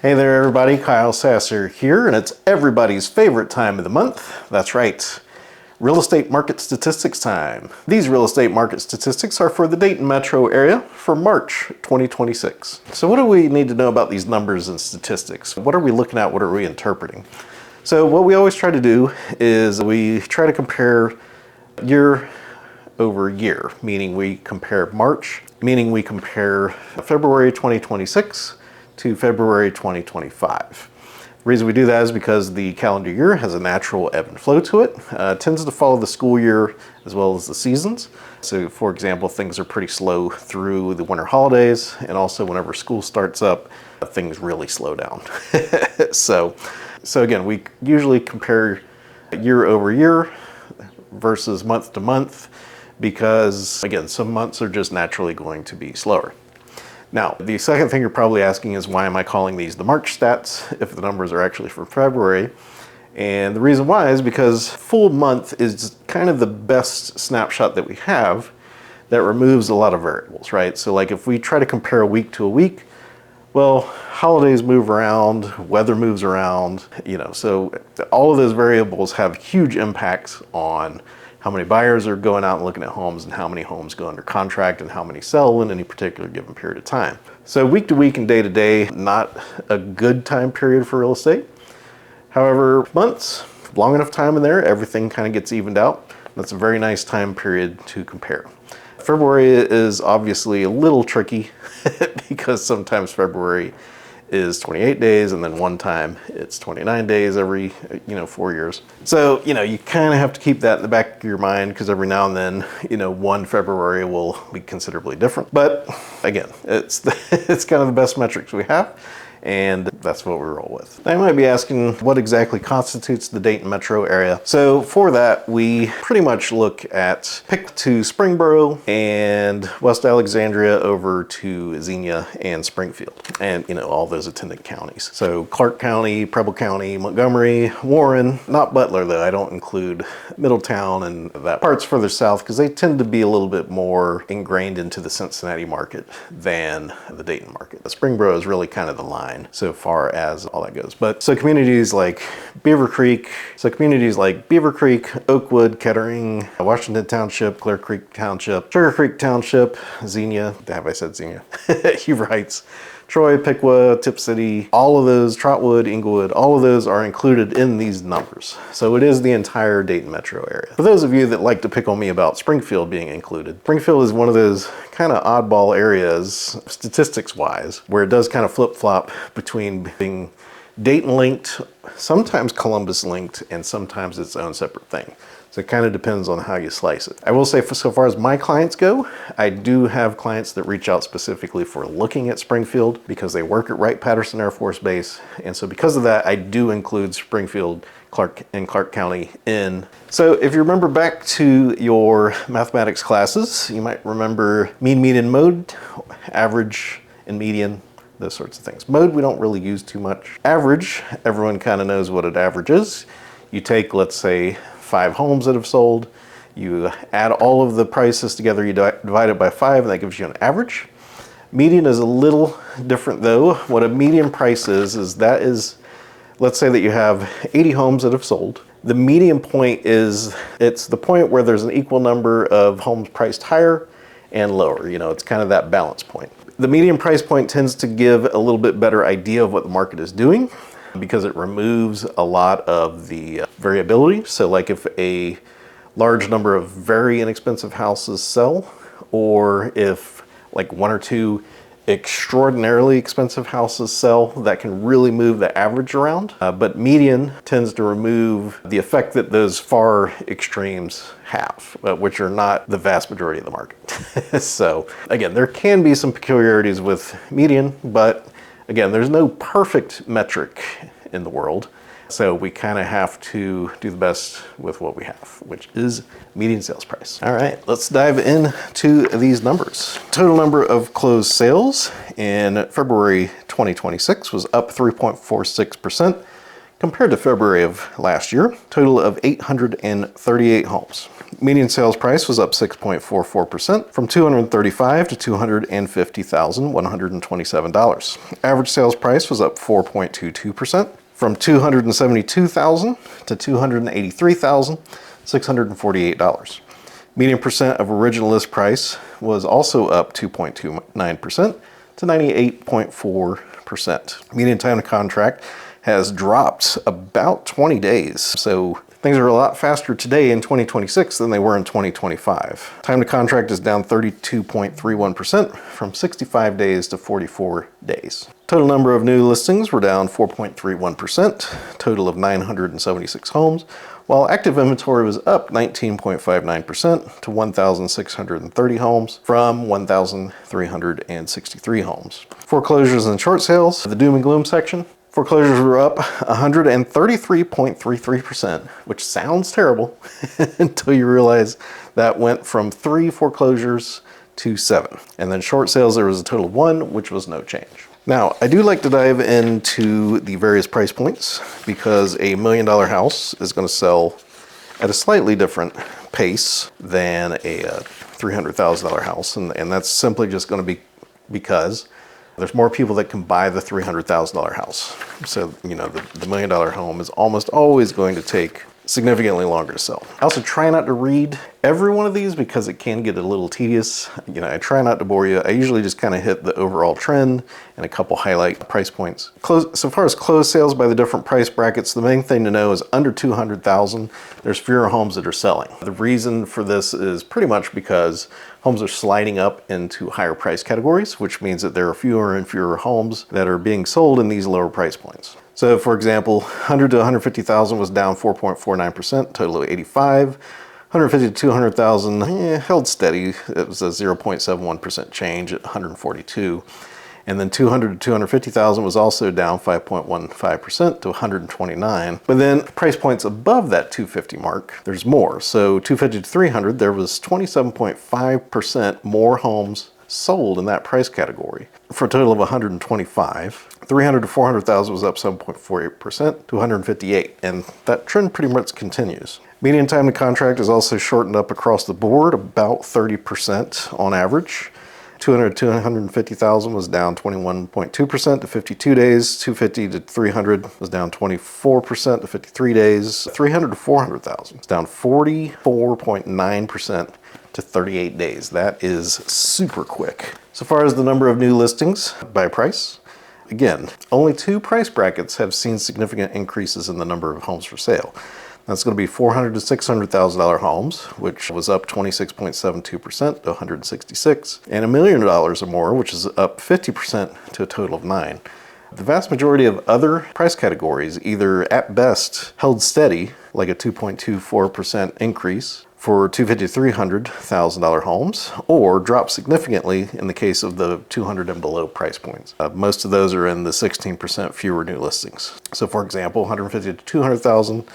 Hey there everybody, Kyle Sasser here, and it's everybody's favorite time of the month. That's right, real estate market statistics time. These real estate market statistics are for the Dayton Metro area for March 2026. So what do we need to know about these numbers and statistics? What are we looking at? What are we interpreting? So what we always try to do is we try to compare year over year, meaning we compare March, meaning we compare February 2026 to February 2025. The reason we do that is because the calendar year has a natural ebb and flow to it. It tends to follow the school year as well as the seasons. So for example, things are pretty slow through the winter holidays, and also whenever school starts up, things really slow down. So again, we usually compare year over year versus month to month because, again, some months are just naturally going to be slower. Now, the second thing you're probably asking is, why am I calling these the March stats if the numbers are actually for February? And the reason why is because full month is kind of the best snapshot that we have that removes a lot of variables, right? So like if we try to compare a week to a week, well, holidays move around, weather moves around, so all of those variables have huge impacts on how many buyers are going out and looking at homes and how many homes go under contract and how many sell in any particular given period of time. So week to week and day to day, not a good time period for real estate. However, months, long enough time in there, everything kind of gets evened out. That's a very nice time period to compare. February is obviously a little tricky because sometimes February is 28 days and then one time it's 29 days every 4 years. So you kind of have to keep that in the back of your mind because every now and then 1 February will be considerably different. But again, it's kind of the best metrics we have, and that's what we roll with. Now you might be asking, what exactly constitutes the Dayton Metro area? So for that, we pretty much look at pick to Springboro and West Alexandria over to Xenia and Springfield, and all those attendant counties. So Clark County, Preble County, Montgomery, Warren, not Butler though. I don't include Middletown and that parts further south because they tend to be a little bit more ingrained into the Cincinnati market than the Dayton market. The Springboro is really kind of the line so far as all that goes. But so communities like Beavercreek, Oakwood, Kettering, Washington Township, Clear Creek Township, Sugar Creek Township, Xenia, have I said Xenia? Huber Heights, Troy, Piqua, Tipp City, all of those, Trotwood, Inglewood, all of those are included in these numbers. So it is the entire Dayton Metro area. For those of you that like to pick on me about Springfield being included, Springfield is one of those kind of oddball areas, statistics-wise, where it does kind of flip-flop between being Dayton linked, sometimes Columbus linked, and sometimes its own separate thing. So it kind of depends on how you slice it. I will say, for so far as my clients go, I do have clients that reach out specifically for looking at Springfield because they work at Wright-Patterson Air Force Base. And so because of that, I do include Springfield, Clark County in. So if you remember back to your mathematics classes, you might remember mean, median, mode, average, and median, those sorts of things. Mode, we don't really use too much. Average, everyone kind of knows what an average is. You take, let's say, 5 homes that have sold, you add all of the prices together, you divide it by 5, and that gives you an average. Median is a little different though. What a median price is let's say that you have 80 homes that have sold. The median point is, it's the point where there's an equal number of homes priced higher and lower. It's kind of that balance point. The median price point tends to give a little bit better idea of what the market is doing, because it removes a lot of the variability. So like if a large number of very inexpensive houses sell, or if like 1 or 2 extraordinarily expensive houses sell, that can really move the average around. But median tends to remove the effect that those far extremes have, which are not the vast majority of the market. So again, there can be some peculiarities with median, but again, there's no perfect metric in the world, so we kind of have to do the best with what we have, which is median sales price. All right, let's dive into these numbers. Total number of closed sales in February 2026 was up 3.46% compared to February of last year. Total of 838 homes. Median sales price was up 6.44% from $235,000 to $250,127. Average sales price was up 4.22% from $272,000 to $283,648. Median percent of original list price was also up 2.29% to 98.4%. Median time to contract has dropped about 20 days. So things are a lot faster today in 2026 than they were in 2025. Time to contract is down 32.31% from 65 days to 44 days. Total number of new listings were down 4.31%, total of 976 homes, while active inventory was up 19.59% to 1,630 homes from 1,363 homes. Foreclosures and short sales, the doom and gloom section. Foreclosures were up 133.33%, which sounds terrible until you realize that went from 3 foreclosures to 7. And then short sales, there was a total of 1, which was no change. Now, I do like to dive into the various price points because a $1 million house is going to sell at a slightly different pace than a $300,000 house. And that's simply just going to be because there's more people that can buy the $300,000 house. So, you know, the $1 million home is almost always going to take significantly longer to sell. I also try not to read every one of these because it can get a little tedious. You know, I try not to bore you. I usually just kind of hit the overall trend and a couple highlight price points. So far as closed sales by the different price brackets, the main thing to know is under 200,000, there's fewer homes that are selling. The reason for this is pretty much because homes are sliding up into higher price categories, which means that there are fewer and fewer homes that are being sold in these lower price points. So for example, 100 to 150,000 was down 4.49%, total of 85. 150 to 200,000 held steady. It was a 0.71% change at 142. And then 200 to 250,000 was also down 5.15% to 129. But then price points above that 250 mark, there's more. So 250 to 300, there was 27.5% more homes sold in that price category for a total of 125. 300 to 400,000 was up 7.48% to 158, and that trend pretty much continues. Median time to contract is also shortened up across the board, about 30% on average. 200 to 250,000 was down 21.2% to 52 days. 250 to 300 was down 24% to 53 days. 300 to 400,000 was down 44.9% to 38 days. That is super quick. So far as the number of new listings by price, again, only 2 price brackets have seen significant increases in the number of homes for sale. That's going to be $400,000 to $600,000 homes, which was up 26.72% to 166, and $1 million or more, which is up 50% to a total of 9. The vast majority of other price categories either at best held steady, like a 2.24% increase for $250,000 to $300,000 homes, or dropped significantly in the case of the 200 and below price points. Most of those are in the 16% fewer new listings. So for example, 150 to 200,000,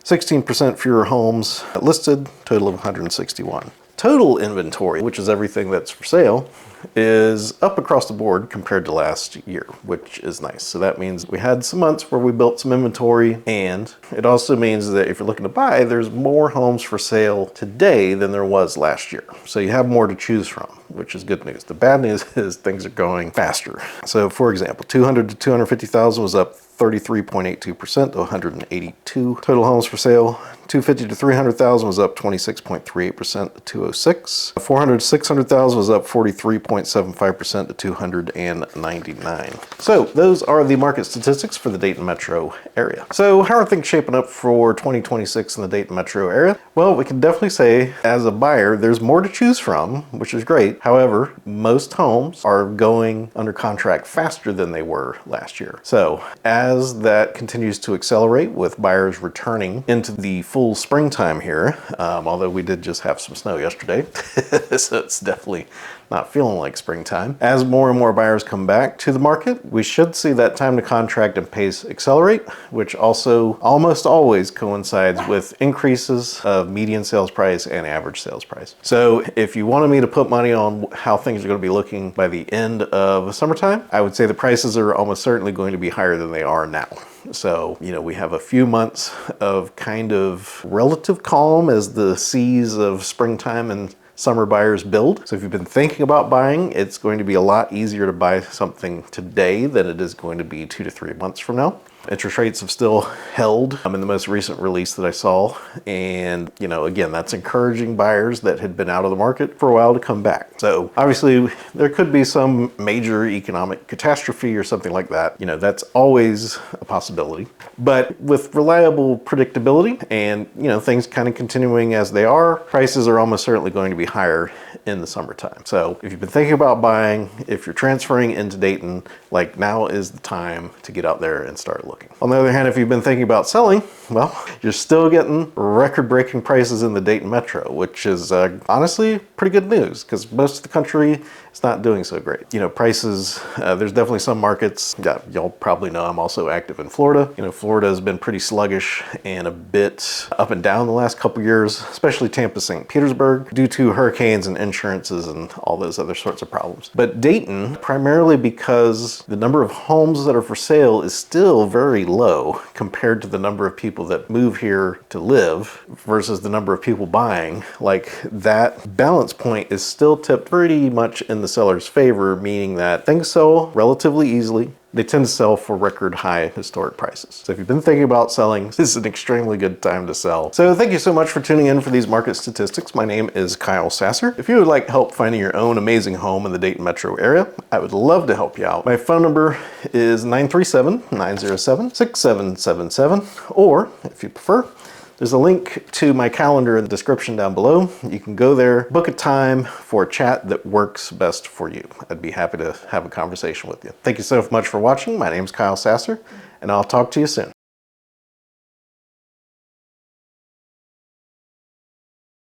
16% fewer homes listed, total of 161. Total inventory, which is everything that's for sale, is up across the board compared to last year, which is nice. So that means we had some months where we built some inventory, and it also means that if you're looking to buy, there's more homes for sale today than there was last year. So you have more to choose from, which is good news. The bad news is things are going faster. So for example, 200 to 250,000 was up 33.82% to 182 total homes for sale. 250 to 300,000 was up 26.38% to 206. 400 to 600,000 was up 43.75% to 299. So those are the market statistics for the Dayton Metro area. So how are things shaping up for 2026 in the Dayton Metro area? Well, we can definitely say as a buyer, there's more to choose from, which is great. However, most homes are going under contract faster than they were last year. So as that continues to accelerate with buyers returning into the full springtime here, although we did just have some snow yesterday, so it's definitely not feeling like springtime. As more and more buyers come back to the market, we should see that time to contract and pace accelerate, which also almost always coincides with increases of median sales price and average sales price. So if you wanted me to put money on how things are going to be looking by the end of summertime, I would say the prices are almost certainly going to be higher than they are now. So, you know, we have a few months of kind of relative calm as the seas of springtime and summer buyers build. So if you've been thinking about buying, it's going to be a lot easier to buy something today than it is going to be 2 to 3 months from now. Interest rates have still held in the most recent release that I saw. And, you know, again, that's encouraging buyers that had been out of the market for a while to come back. So obviously there could be some major economic catastrophe or something like that. You know, that's always a possibility. But with reliable predictability and, you know, things kind of continuing as they are, prices are almost certainly going to be higher in the summertime. So if you've been thinking about buying, if you're transferring into Dayton, like now is the time to get out there and start looking. On the other hand, if you've been thinking about selling, well, you're still getting record-breaking prices in the Dayton Metro, which is honestly pretty good news because most of the country is not doing so great. You know, prices, there's definitely some markets, yeah, y'all probably know I'm also active in Florida. You know, Florida has been pretty sluggish and a bit up and down the last couple years, especially Tampa, St. Petersburg, due to hurricanes and insurances and all those other sorts of problems. But Dayton, primarily because the number of homes that are for sale is still very low compared to the number of people that move here to live versus the number of people buying, like that balance point is still tipped pretty much in the seller's favor, meaning that things sell relatively easily. They tend to sell for record high historic prices. So if you've been thinking about selling, this is an extremely good time to sell. So thank you so much for tuning in for these market statistics. My name is Kyle Sasser. If you would like help finding your own amazing home in the Dayton Metro area, I would love to help you out. My phone number is 937-907-6777, or if you prefer, there's a link to my calendar in the description down below. You can go there, book a time for a chat that works best for you. I'd be happy to have a conversation with you. Thank you so much for watching. My name's Kyle Sasser, and I'll talk to you soon.